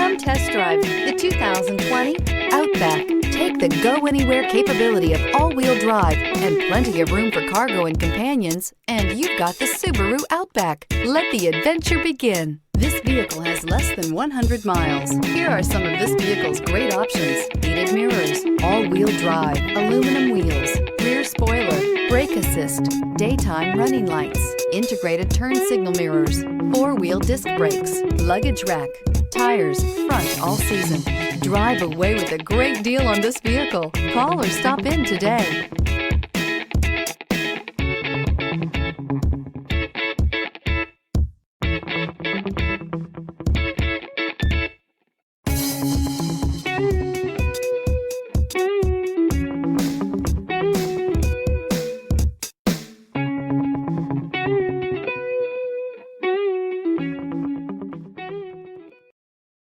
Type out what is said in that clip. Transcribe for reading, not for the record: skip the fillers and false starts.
Come test drive the 2020 Outback. Take the go-anywhere capability of all-wheel drive and plenty of room for cargo and companions, and you've got the Subaru Outback. Let the adventure begin. This vehicle has less than 100 miles. Here are some of this vehicle's great options: heated mirrors, all-wheel drive, aluminum wheels, rear spoiler, brake assist, daytime running lights, integrated turn signal mirrors, four-wheel disc brakes, luggage rack, tires, front all season. Drive away with a great deal on this vehicle. Call or stop in today.